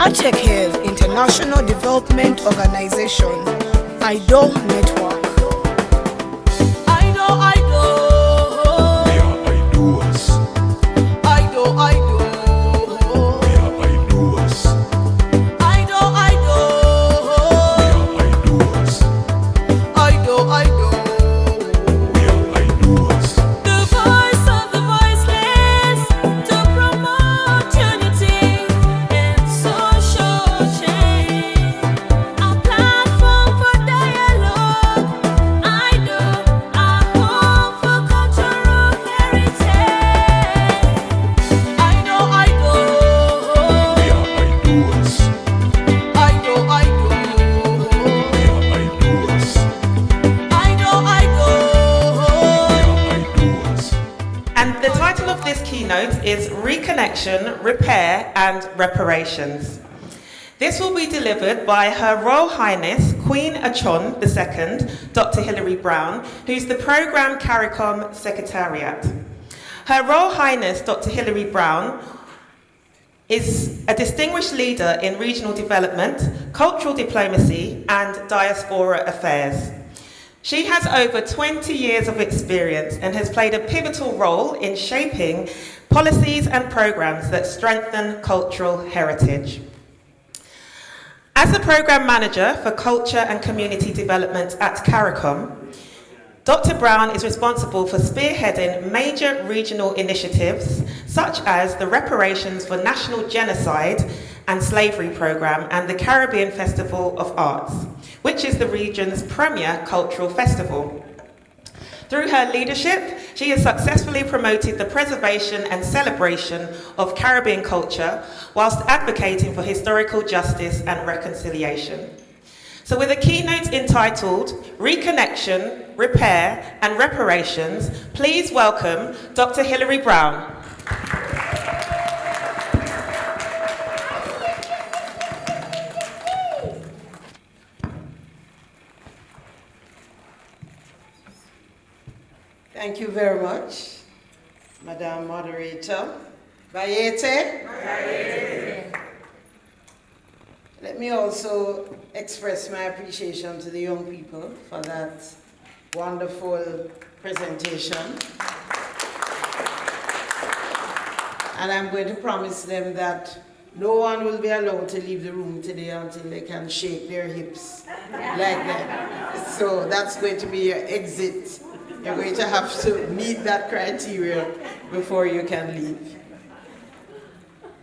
Acheke's International Development Organization, Aido Network. Aido, Aido. We are Aidoers. Aido, Aido. We are Aidoers. Aido, Aido. We are Aidoers. Aido, Aido. We are Aidoers. The voice of the voiceless to promote unity and social change. A platform for dialogue. Aido, a home for cultural heritage. Aido, Aido. We are Aidoers. Aido, Aido. We are Aidoers. Aido, Aido. We are Aidoers. And the title of this keynote is Reconnection, Repair and Reparations. This will be delivered by Her Royal Highness Queen Acom II, Dr. Hilary Brown, who's the Programme CARICOM Secretariat. Her Royal Highness Dr. Hilary Brown is a distinguished leader in regional development, cultural diplomacy and diaspora affairs. She has over 20 years of experience and has played a pivotal role in shaping policies and programs that strengthen cultural heritage. As the Programme Manager for Culture and Community Development at CARICOM, Dr. Brown is responsible for spearheading major regional initiatives such as the Reparations for National Genocide and Slavery Programme and the Caribbean Festival of Arts, which is the region's premier cultural festival. Through her leadership, she has successfully promoted the preservation and celebration of Caribbean culture whilst advocating for historical justice and reconciliation. So with a keynote entitled Reconnection, Repair and Reparations, please welcome Dr. Hilary Brown. Thank you very much, Madam Moderator. Bayete. Let me also express my appreciation to the young people for that wonderful presentation. And I'm going to promise them that no one will be allowed to leave the room today until they can shake their hips like that. So that's going to be your exit. You're going to have to meet that criteria before you can leave.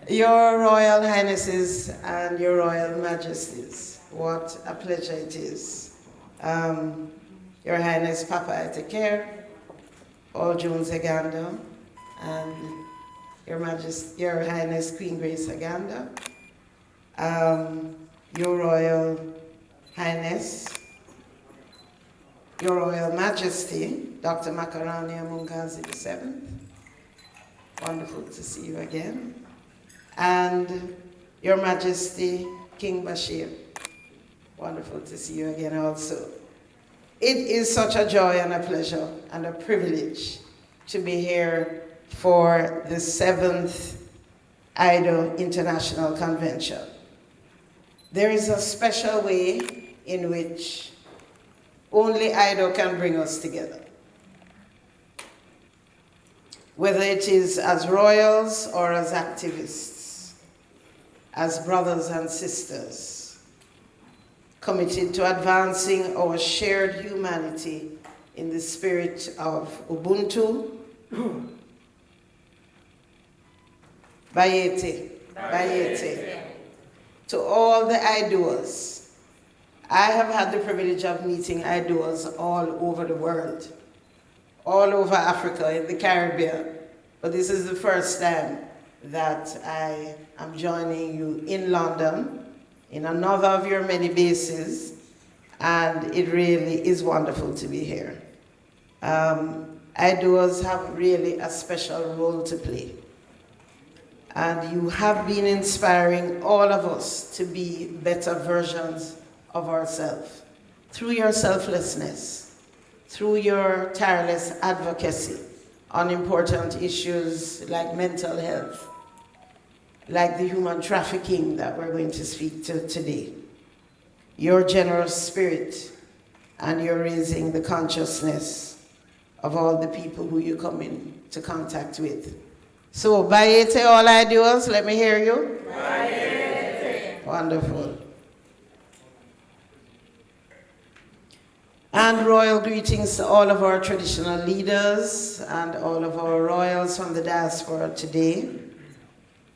Your Royal Highnesses and Your Royal Majesties, what a pleasure it is. Your Highness Papa Eteker, All Jones Aganda, and Your Highness Queen Grace Aganda, Your Royal Highness, Your Royal Majesty, Dr. Makarani Mungazi VII. Wonderful to see you again. And Your Majesty, King Bashir. Wonderful to see you again also. It is such a joy and a pleasure and a privilege to be here for the 7th Aido International Convention. There is a special way in which only Aido can bring us together. Whether it is as royals or as activists, as brothers and sisters, committed to advancing our shared humanity in the spirit of Ubuntu, Bayete, Bayete. To all the Aidoers, I have had the privilege of meeting Aidoers all over the world, all over Africa, in the Caribbean. But this is the first time that I am joining you in London, in another of your many bases, and it really is wonderful to be here. Aidoers have really a special role to play. And you have been inspiring all of us to be better versions of ourselves through your selflessness, through your tireless advocacy on important issues like mental health, like the human trafficking that we're going to speak to today. Your generous spirit, and you're raising the consciousness of all the people who you come into contact with. So, Bayete, all Aidoers, let me hear you. Bayete. Wonderful. And royal greetings to all of our traditional leaders and all of our royals from the diaspora today.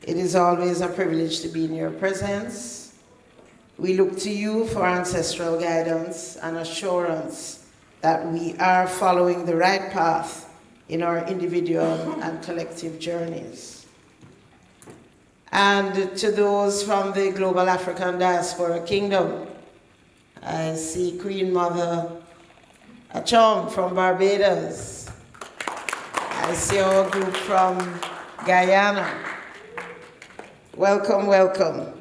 It is always a privilege to be in your presence. We look to you for ancestral guidance and assurance that we are following the right path in our individual and collective journeys. And to those from the Global African Diaspora Kingdom, I see Queen Mother Acom from Barbados. I see our group from Guyana. Welcome, welcome.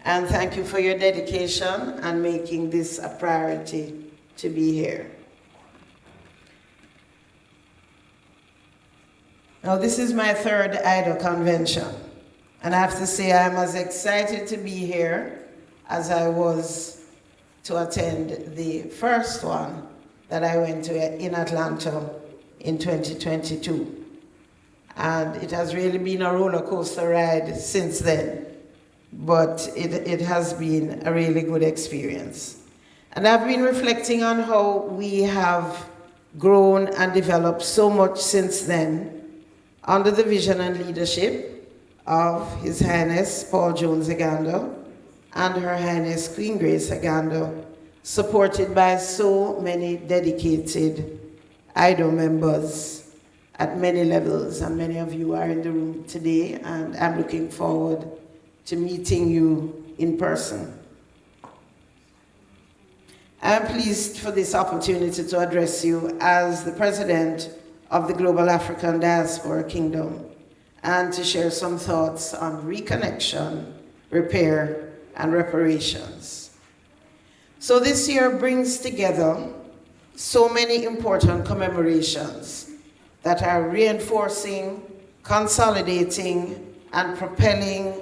And thank you for your dedication and making this a priority to be here. Now, this is my third Aido convention, and I have to say I'm as excited to be here as I was to attend the first one that I went to in Atlanta in 2022. And it has really been a roller coaster ride since then, but it has been a really good experience. And I've been reflecting on how we have grown and developed so much since then under the vision and leadership of His Highness Paul Jones Agando and Her Highness Queen Grace Agando, supported by so many dedicated Aido members at many levels, and many of you are in the room today, and I'm looking forward to meeting you in person. I'm pleased for this opportunity to address you as the President of the Global African Diaspora Kingdom, and to share some thoughts on reconnection, repair, and reparations. So this year brings together so many important commemorations that are reinforcing, consolidating, and propelling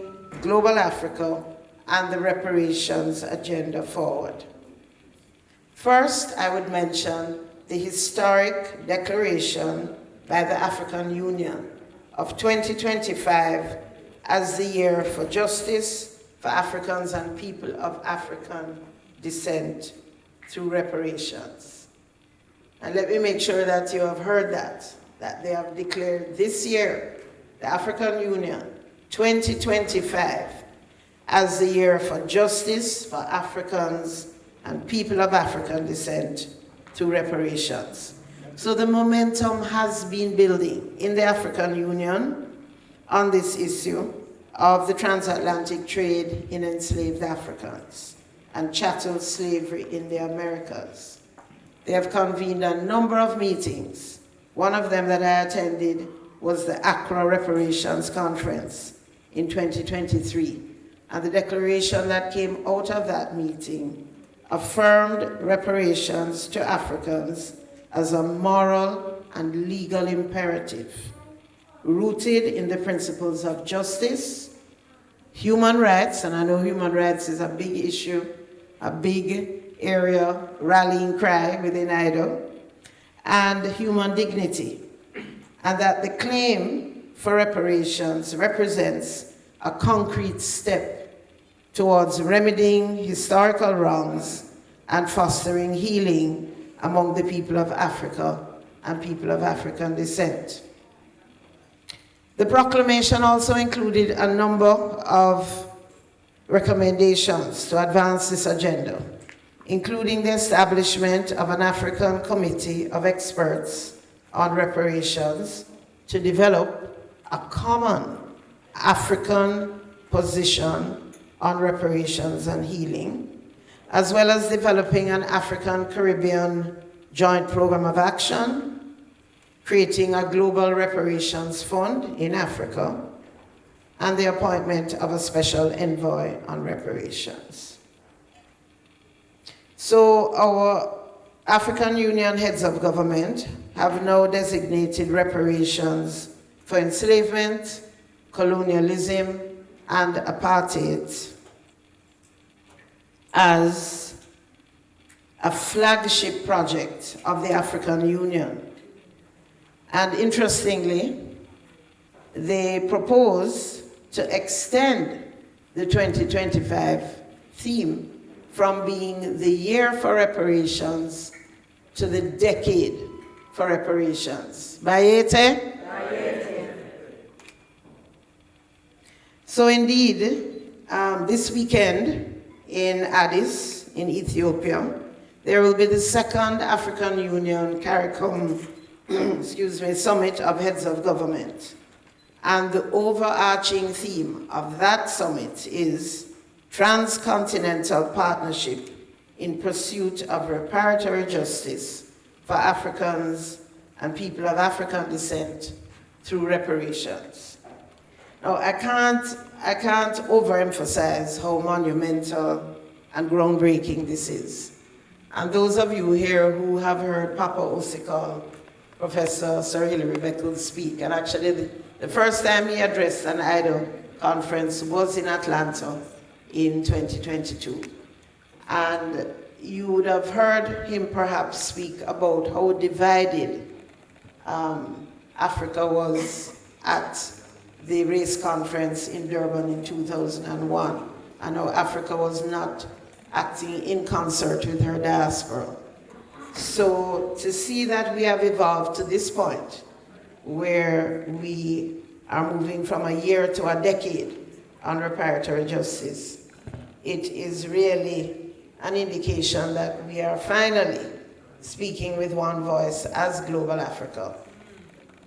global Africa and the reparations agenda forward. First, I would mention the historic declaration by the African Union of 2025 as the year for justice for Africans and people of African descent through reparations. And let me make sure that you have heard that they have declared this year, the African Union 2025, as the year for justice for Africans and people of African descent through reparations. So the momentum has been building in the African Union on this issue of the transatlantic trade in enslaved Africans and chattel slavery in the Americas. They have convened a number of meetings. One of them that I attended was the Accra Reparations Conference in 2023. And the declaration that came out of that meeting affirmed reparations to Africans as a moral and legal imperative, rooted in the principles of justice, human rights, and I know human rights is a big issue, a big area rallying cry within Aido, and human dignity, and that the claim for reparations represents a concrete step towards remedying historical wrongs and fostering healing among the people of Africa and people of African descent. The proclamation also included a number of recommendations to advance this agenda, including the establishment of an African Committee of Experts on Reparations to develop a common African position on reparations and healing, as well as developing an African-Caribbean joint program of action, creating a global reparations fund in Africa, and the appointment of a special envoy on reparations. So our African Union heads of government have now designated reparations for enslavement, colonialism, and apartheid as a flagship project of the African Union. And interestingly, they propose to extend the 2025 theme from being the year for reparations to the decade for reparations. Bayete? So indeed, this weekend in Addis, in Ethiopia, there will be the second African Union CARICOM summit of heads of government. And the overarching theme of that summit is transcontinental partnership in pursuit of reparatory justice for Africans and people of African descent through reparations. Now, I can't overemphasize how monumental and groundbreaking this is. And those of you here who have heard Papa Osikal, Professor Sir Hilary Beckles speak, and actually the first time he addressed an Aido conference was in Atlanta in 2022. And you would have heard him perhaps speak about how divided Africa was at the race conference in Durban in 2001, and how Africa was not acting in concert with her diaspora. So to see that we have evolved to this point, where we are moving from a year to a decade on reparatory justice, it is really an indication that we are finally speaking with one voice as Global Africa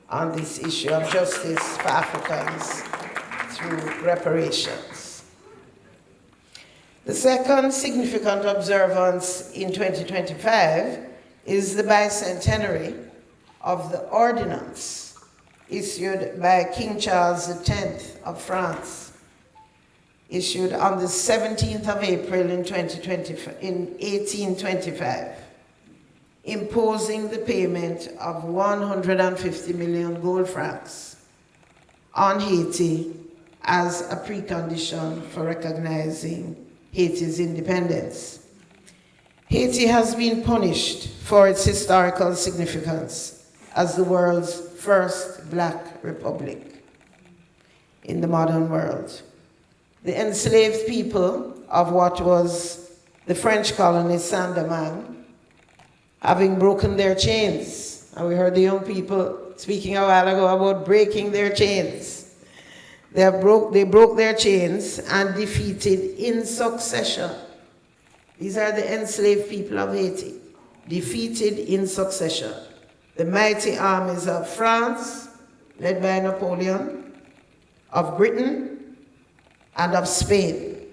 on this issue of justice for Africans through reparations. The second significant observance in 2025 is the bicentenary of the ordinance issued by King Charles X of France, issued on the 17th of April in 1825, imposing the payment of 150 million gold francs on Haiti as a precondition for recognizing Haiti's independence. Haiti has been punished for its historical significance as the world's first black republic in the modern world. The enslaved people of what was the French colony Saint-Domingue, having broken their chains, and we heard the young people speaking a while ago about breaking their chains. They broke their chains and defeated in succession. These are the enslaved people of Haiti, defeated in succession the mighty armies of France, led by Napoleon, of Britain, and of Spain,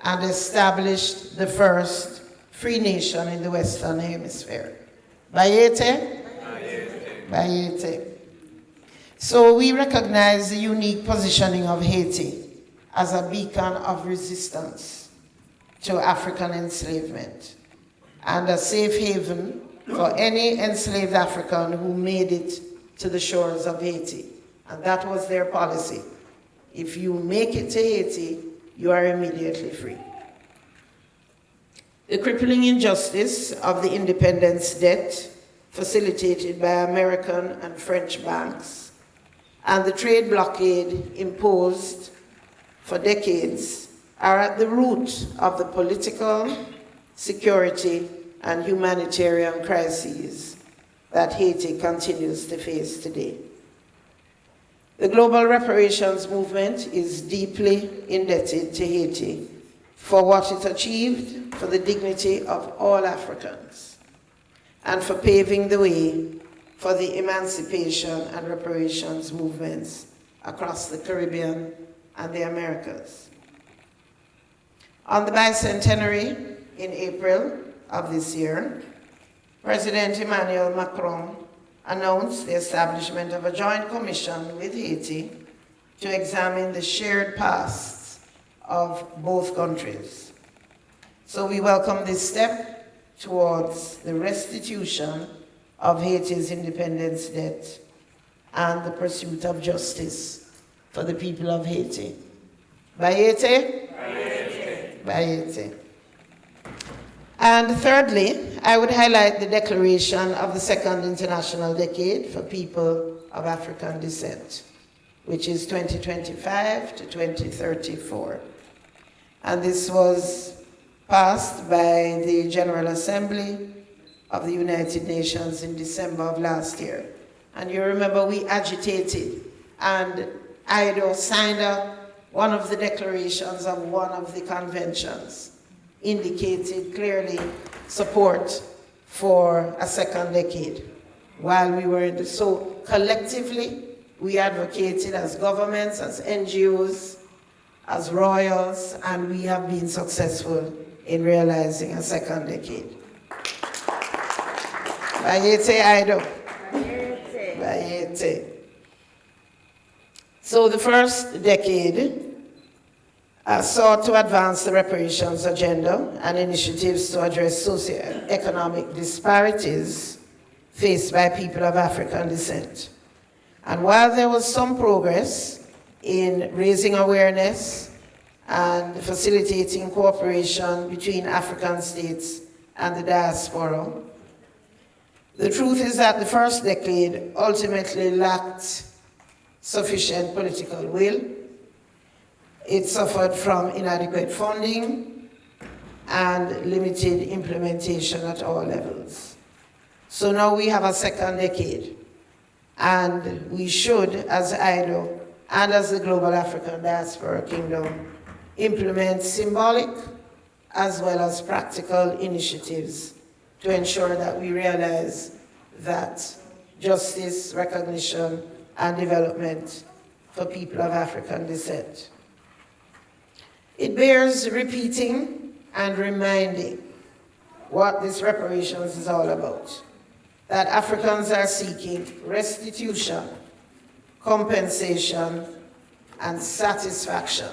and established the first free nation in the Western Hemisphere. Bayete? Bayete. So we recognize the unique positioning of Haiti as a beacon of resistance to African enslavement and a safe haven for any enslaved African who made it to the shores of Haiti. And that was their policy. If you make it to Haiti, you are immediately free. The crippling injustice of the independence debt facilitated by American and French banks and the trade blockade imposed for decades are at the root of the political, security, and humanitarian crises that Haiti continues to face today. The global reparations movement is deeply indebted to Haiti for what it achieved for the dignity of all Africans and for paving the way for the emancipation and reparations movements across the Caribbean and the Americas. On the bicentenary in April of this year, President Emmanuel Macron announced the establishment of a joint commission with Haiti to examine the shared pasts of both countries. So we welcome this step towards the restitution of Haiti's independence debt and the pursuit of justice for the people of Haiti. Bayete? Bayete. And thirdly, I would highlight the declaration of the Second International Decade for People of African Descent, which is 2025 to 2034. And this was passed by the General Assembly of the United Nations in December of last year. And you remember we agitated, and Aido signed up one of the declarations of one of the conventions, indicated clearly support for a second decade while we were in the, so collectively we advocated as governments, as NGOs, as royals, and we have been successful in realizing a second decade. Bayete Aido. Bayete. So the first decade sought to advance the reparations agenda and initiatives to address socio-economic disparities faced by people of African descent. And while there was some progress in raising awareness and facilitating cooperation between African states and the diaspora, the truth is that the first decade ultimately lacked sufficient political will. It suffered from inadequate funding and limited implementation at all levels. So now we have a second decade, and we should, as Aido and as the Global African Diaspora Kingdom, implement symbolic as well as practical initiatives to ensure that we realize that justice, recognition, and development for people of African descent. It bears repeating and reminding what this reparations is all about, that Africans are seeking restitution, compensation, and satisfaction.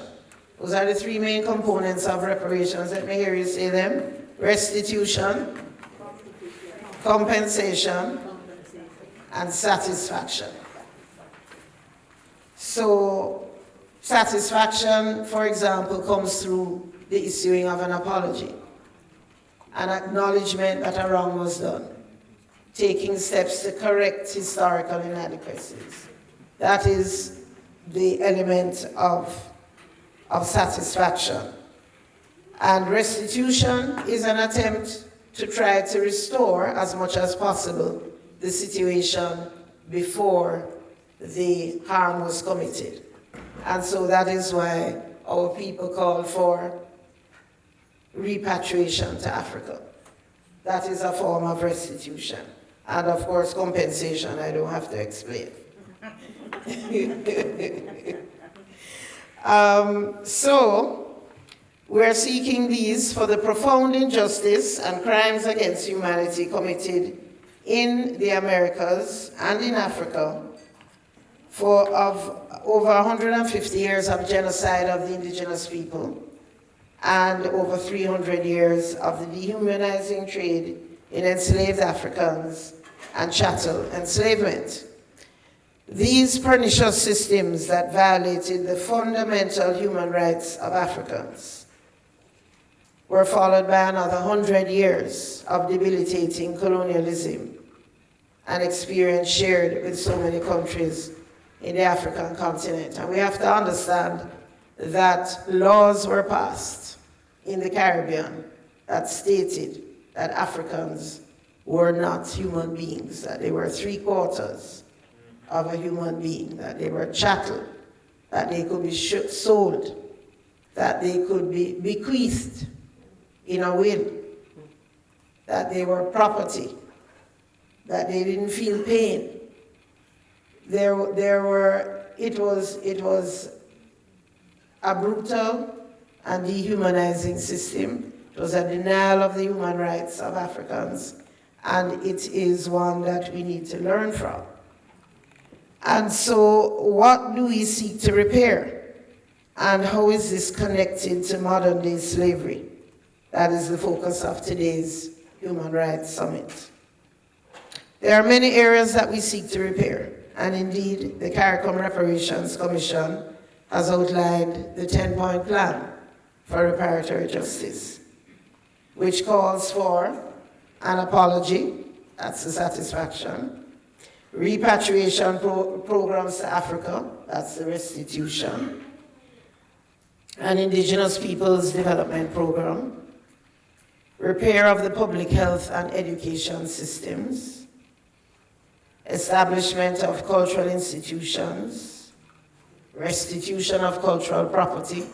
Those are the three main components of reparations. Let me hear you say them. Restitution, compensation, and satisfaction. So satisfaction, for example, comes through the issuing of an apology, an acknowledgement that a wrong was done, taking steps to correct historical inadequacies. That is the element of satisfaction. And restitution is an attempt to try to restore as much as possible the situation before the harm was committed. And so that is why our people call for repatriation to Africa. That is a form of restitution. And of course, compensation, I don't have to explain. So, we're seeking these for the profound injustice and crimes against humanity committed in the Americas and in Africa of over 150 years of genocide of the indigenous people and over 300 years of the dehumanizing trade in enslaved Africans and chattel enslavement. These pernicious systems that violated the fundamental human rights of Africans were followed by another 100 years of debilitating colonialism, an experience shared with so many countries in the African continent. And we have to understand that laws were passed in the Caribbean that stated that Africans were not human beings, that they were 3/4 of a human being, that they were chattel, that they could be sold, that they could be bequeathed in a will, that they were property, that they didn't feel pain. It was a brutal and dehumanizing system. It was a denial of the human rights of Africans, and it is one that we need to learn from. And so what do we seek to repair? And how is this connected to modern day slavery? That is the focus of today's Human Rights Summit. There are many areas that we seek to repair, and indeed the CARICOM Reparations Commission has outlined the 10-point plan for reparatory justice, which calls for an apology, that's the satisfaction, repatriation programs to Africa, that's the restitution, an indigenous peoples development program, repair of the public health and education systems, establishment of cultural institutions, restitution of cultural property,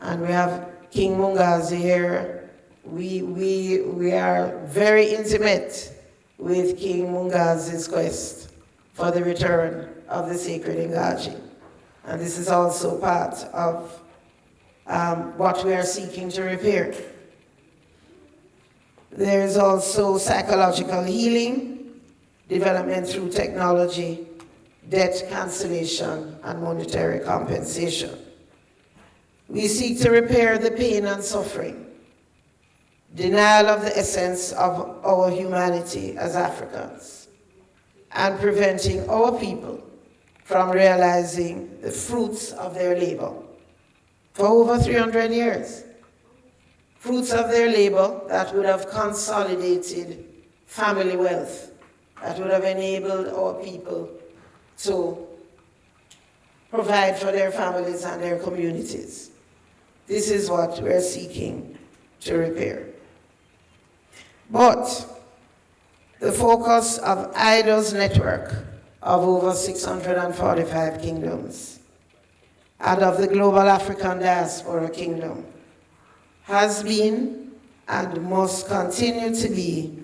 and we have King Mungazi here. We are very intimate with King Mungazi's quest for the return of the sacred Ngaji. And this is also part of what we are seeking to repair. There is also psychological healing, development through technology, debt cancellation, and monetary compensation. We seek to repair the pain and suffering, denial of the essence of our humanity as Africans, and preventing our people from realizing the fruits of their labor for over 300 years. Fruits of their labor that would have consolidated family wealth, that would have enabled our people to provide for their families and their communities. This is what we're seeking to repair. But the focus of Aido's network of over 645 kingdoms and of the global African diaspora kingdom has been and must continue to be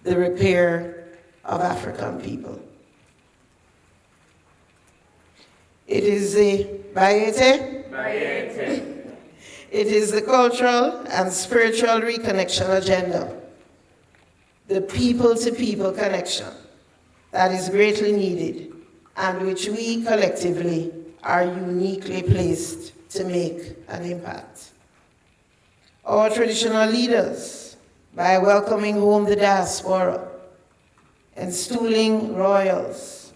the repair of African people. It is the It is the cultural and spiritual reconnection agenda, the people-to-people connection that is greatly needed and which we collectively are uniquely placed to make an impact. Our traditional leaders, by welcoming home the diaspora, installing royals,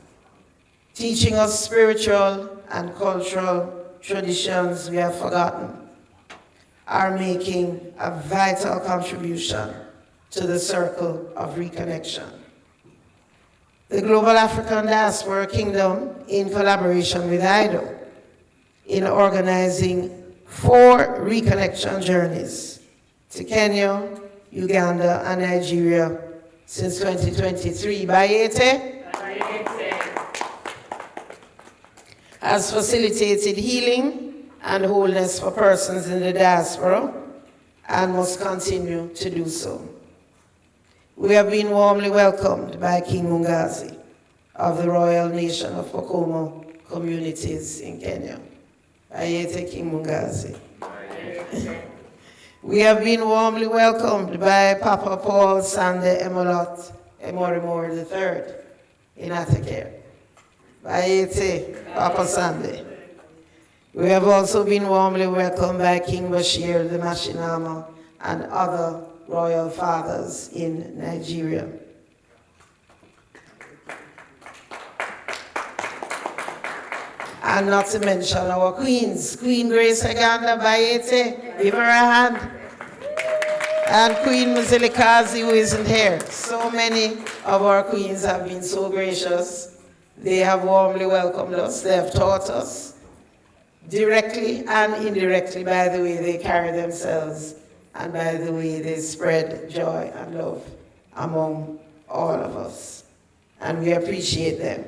teaching us spiritual and cultural traditions we have forgotten, are making a vital contribution to the circle of reconnection. The Global African Diaspora Kingdom, in collaboration with Aido, in organizing 4 reconnection journeys to Kenya, Uganda, and Nigeria since 2023. Has facilitated healing and wholeness for persons in the diaspora and must continue to do so. We have been warmly welcomed by King Mungazi of the Royal Nation of Pokomo communities in Kenya. Ayete King Mungazi. We have been warmly welcomed by Papa Paul Sande Emolot Emorimori III in Atacare. Ayete Papa Sande. We have also been warmly welcomed by King Bashir the Mashinama and other royal fathers in Nigeria. And not to mention our queens, Queen Grace Aganda Bayete, give her a hand. And Queen Mzilikazi, who isn't here. So many of our queens have been so gracious. They have warmly welcomed us. They have taught us, directly and indirectly, by the way they carry themselves and by the way they spread joy and love among all of us. And we appreciate them.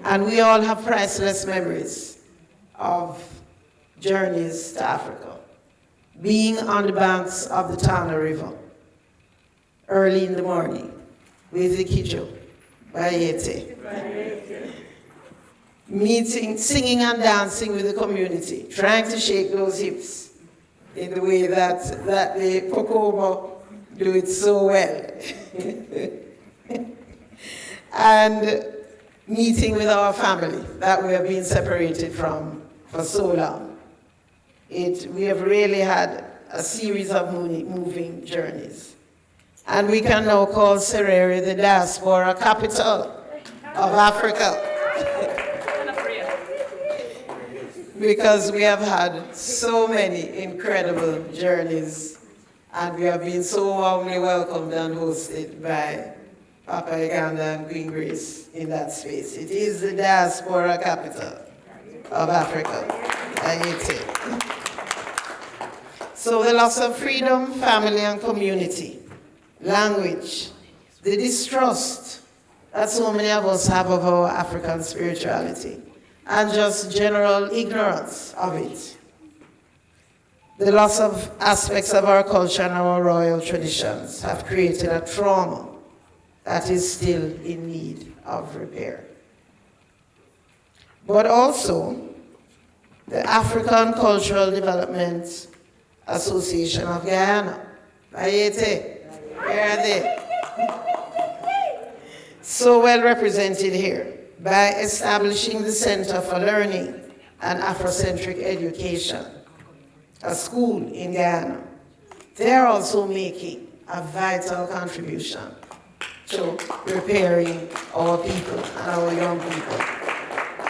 And we all have priceless memories of journeys to Africa. Being on the banks of the Tana River, early in the morning, with the Kijo, Bayete. Meeting, singing and dancing with the community, trying to shake those hips in the way that the Pokomo do it so well. And meeting with our family that we have been separated from for so long. We have really had a series of moving journeys. And we can now call Serere the diaspora capital of Africa. because we have had so many incredible journeys, and we have been so warmly welcomed and hosted by Papa Uganda and Queen Grace in that space. It is the diaspora capital of Africa. Haiti. So the loss of freedom, family and community, language, the distrust that so many of us have of our African spirituality, and just general ignorance of it. The loss of aspects of our culture and our royal traditions have created a trauma that is still in need of repair. But also, the African Cultural Development Association of Guyana, Haiti, where are they? So well represented here by establishing the Center for Learning and Afrocentric Education, a school in Guyana. They're also making a vital contribution to repairing our people and our young people.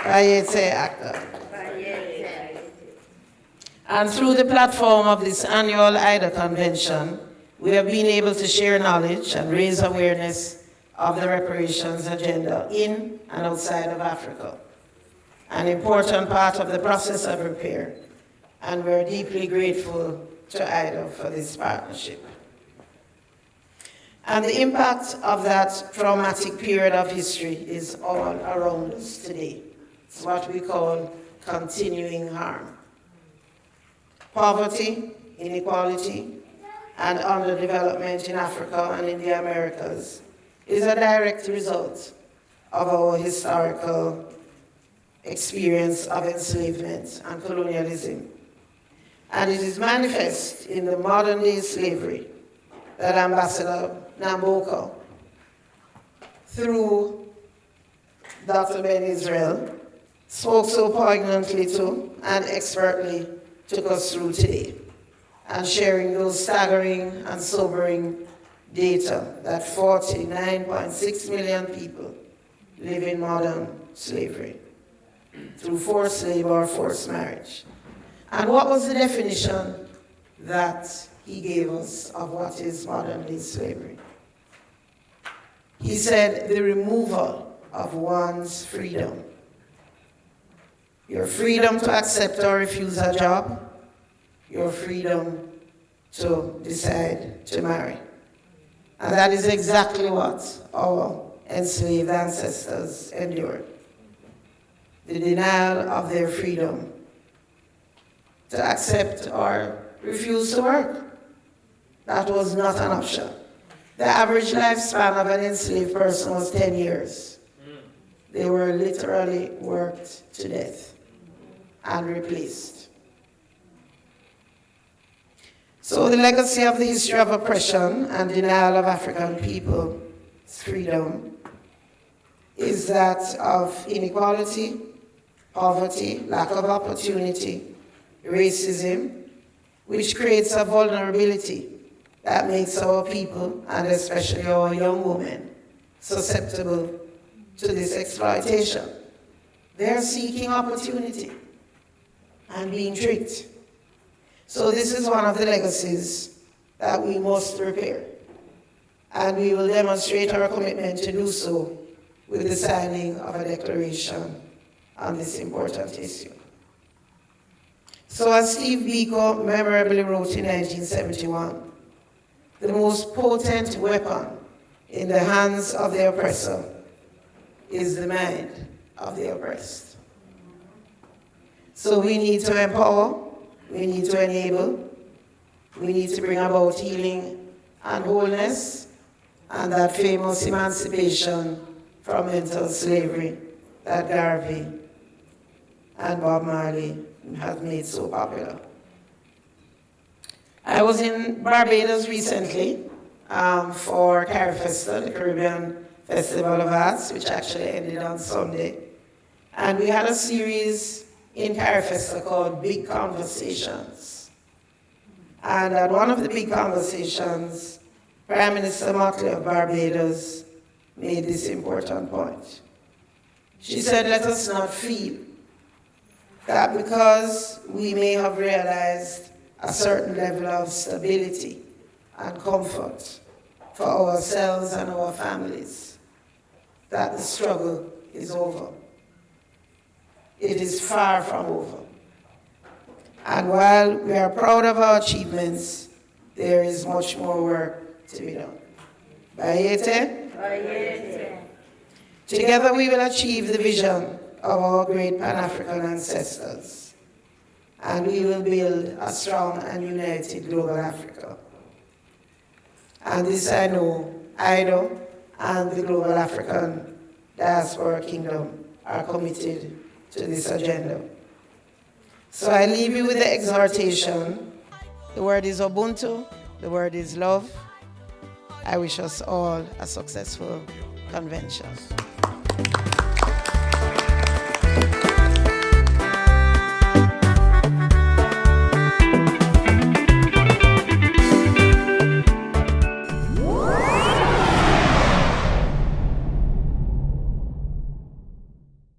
Bayete actor. And through the platform of this annual Aido convention, we have been able to share knowledge and raise awareness of the reparations agenda in and outside of Africa, an important part of the process of repair, and we're deeply grateful to Aido for this partnership. And the impact of that traumatic period of history is all around us today. It's what we call continuing harm. Poverty, inequality, and underdevelopment in Africa and in the Americas is a direct result of our historical experience of enslavement and colonialism. And it is manifest in the modern day slavery that Ambassador Namboka, through Dr. Ben Israel, spoke so poignantly to and expertly took us through today, and sharing those staggering and sobering data that 49.6 million people live in modern slavery through forced labor or forced marriage. And what was the definition that he gave us of what is modern day slavery? He said, the removal of one's freedom. Your freedom to accept or refuse a job, your freedom to decide to marry. And that is exactly what our enslaved ancestors endured. The denial of their freedom to accept or refuse to work. That was not an option. The average lifespan of an enslaved person was 10 years. They were literally worked to death and replaced. So the legacy of the history of oppression and denial of African people's freedom is that of inequality, poverty, lack of opportunity, racism, which creates a vulnerability that makes our people, and especially our young women, susceptible to this exploitation. They're seeking opportunity and being tricked. So this is one of the legacies that we must repair. And we will demonstrate our commitment to do so with the signing of a declaration on this important issue. So as Steve Biko memorably wrote in 1971, the most potent weapon in the hands of the oppressor is the mind of the oppressed. So we need to empower, we need to enable, we need to bring about healing and wholeness, and that famous emancipation from mental slavery that Garvey and Bob Marley have made so popular. I was in Barbados recently for CARIFESTA, the Caribbean Festival of Arts, which actually ended on Sunday. And we had a series in CARIFESTA called Big Conversations. And at one of the big conversations, Prime Minister Motley of Barbados made this important point. She said, let us not feel that because we may have realized a certain level of stability and comfort for ourselves and our families, that the struggle is over. It is far from over. And while we are proud of our achievements, there is much more work to be done. Bayete? Bayete. Together we will achieve the vision of our great Pan-African ancestors, and we will build a strong and united global Africa. And this I know, Aido and the global African diaspora kingdom are committed to this agenda. So I leave you with the exhortation. The word is Ubuntu, the word is love. I wish us all a successful convention.